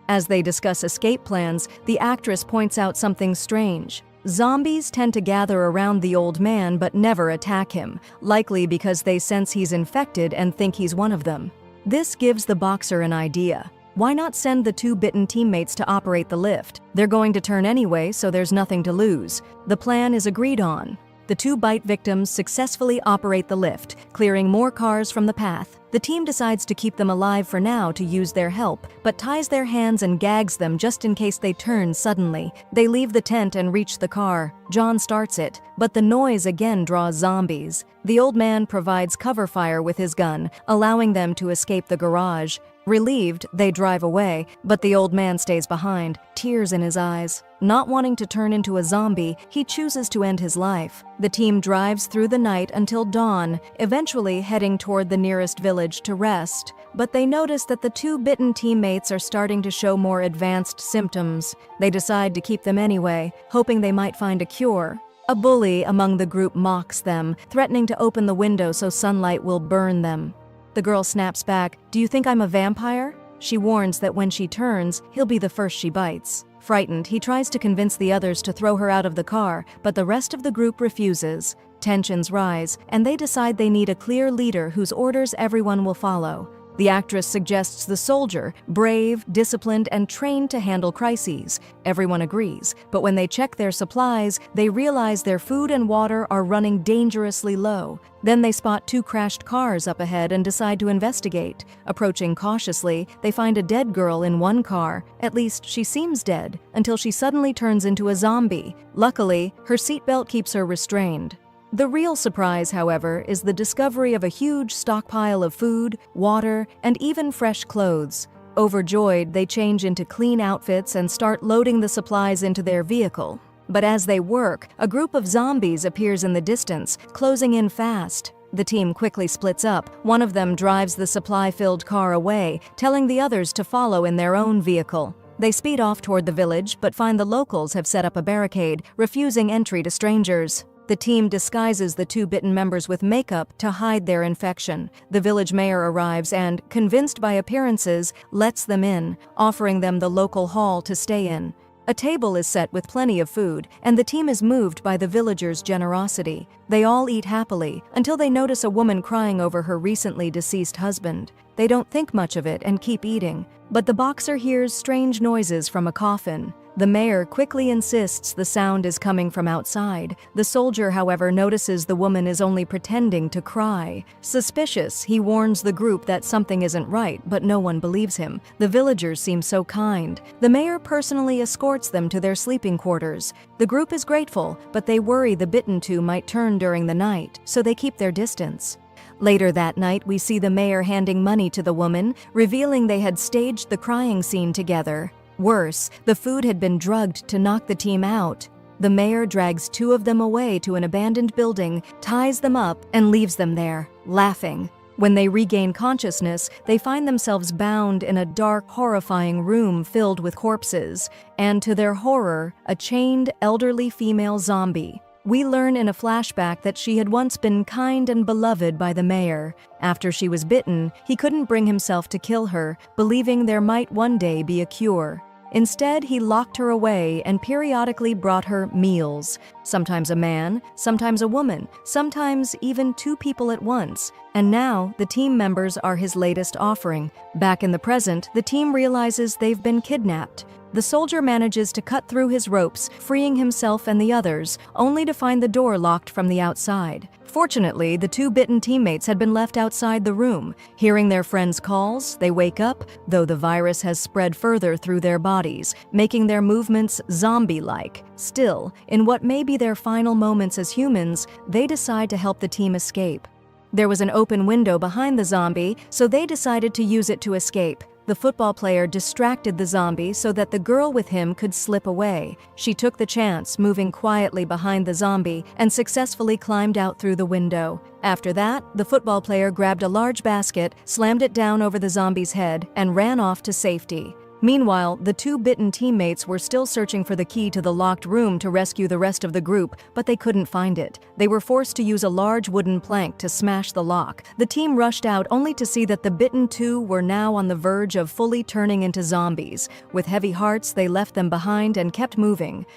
As they discuss escape plans, the actress points out something strange. Zombies tend to gather around the old man but never attack him, likely because they sense he's infected and think he's one of them. This gives the boxer an idea. Why not send the two bitten teammates to operate the lift? They're going to turn anyway, so there's nothing to lose. The plan is agreed on. The two bite victims successfully operate the lift, clearing more cars from the path. The team decides to keep them alive for now to use their help, but ties their hands and gags them just in case they turn suddenly. They leave the tent and reach the car. John starts it, but the noise again draws zombies. The old man provides cover fire with his gun, allowing them to escape the garage. Relieved, they drive away, but the old man stays behind, tears in his eyes. Not wanting to turn into a zombie, he chooses to end his life. The team drives through the night until dawn, eventually heading toward the nearest village to rest. But they notice that the two bitten teammates are starting to show more advanced symptoms. They decide to keep them anyway, hoping they might find a cure. A bully among the group mocks them, threatening to open the window so sunlight will burn them. The girl snaps back, "Do you think I'm a vampire?" She warns that when she turns, he'll be the first she bites. Frightened, he tries to convince the others to throw her out of the car, but the rest of the group refuses. Tensions rise, and they decide they need a clear leader whose orders everyone will follow. The actress suggests the soldier, brave, disciplined, and trained to handle crises. Everyone agrees, but when they check their supplies, they realize their food and water are running dangerously low. Then they spot two crashed cars up ahead and decide to investigate. Approaching cautiously, they find a dead girl in one car. At least she seems dead, until she suddenly turns into a zombie. Luckily, her seatbelt keeps her restrained. The real surprise, however, is the discovery of a huge stockpile of food, water, and even fresh clothes. Overjoyed, they change into clean outfits and start loading the supplies into their vehicle. But as they work, a group of zombies appears in the distance, closing in fast. The team quickly splits up. One of them drives the supply-filled car away, telling the others to follow in their own vehicle. They speed off toward the village, but find the locals have set up a barricade, refusing entry to strangers. The team disguises the two bitten members with makeup to hide their infection. The village mayor arrives and, convinced by appearances, lets them in, offering them the local hall to stay in. A table is set with plenty of food, and the team is moved by the villagers' generosity. They all eat happily, until they notice a woman crying over her recently deceased husband. They don't think much of it and keep eating, but the boxer hears strange noises from a coffin. The mayor quickly insists the sound is coming from outside. The soldier, however, notices the woman is only pretending to cry. Suspicious, he warns the group that something isn't right, but no one believes him. The villagers seem so kind. The mayor personally escorts them to their sleeping quarters. The group is grateful, but they worry the bitten two might turn during the night, so they keep their distance. Later that night, we see the mayor handing money to the woman, revealing they had staged the crying scene together. Worse, the food had been drugged to knock the team out. The mayor drags two of them away to an abandoned building, ties them up, and leaves them there, laughing. When they regain consciousness, they find themselves bound in a dark, horrifying room filled with corpses, and to their horror, a chained, elderly female zombie. We learn in a flashback that she had once been kind and beloved by the mayor. After she was bitten, he couldn't bring himself to kill her, believing there might one day be a cure. Instead, he locked her away and periodically brought her meals. Sometimes a man, sometimes a woman, sometimes even two people at once. And now, the team members are his latest offering. Back in the present, the team realizes they've been kidnapped. The soldier manages to cut through his ropes, freeing himself and the others, only to find the door locked from the outside. Fortunately, the two bitten teammates had been left outside the room. Hearing their friends' calls, they wake up, though the virus has spread further through their bodies, making their movements zombie-like. Still, in what may be their final moments as humans, they decide to help the team escape. There was an open window behind the zombie, so they decided to use it to escape. The football player distracted the zombie so that the girl with him could slip away. She took the chance, moving quietly behind the zombie, and successfully climbed out through the window. After that, the football player grabbed a large basket, slammed it down over the zombie's head, and ran off to safety. Meanwhile, the two bitten teammates were still searching for the key to the locked room to rescue the rest of the group, but they couldn't find it. They were forced to use a large wooden plank to smash the lock. The team rushed out only to see that the bitten two were now on the verge of fully turning into zombies. With heavy hearts, they left them behind and kept moving.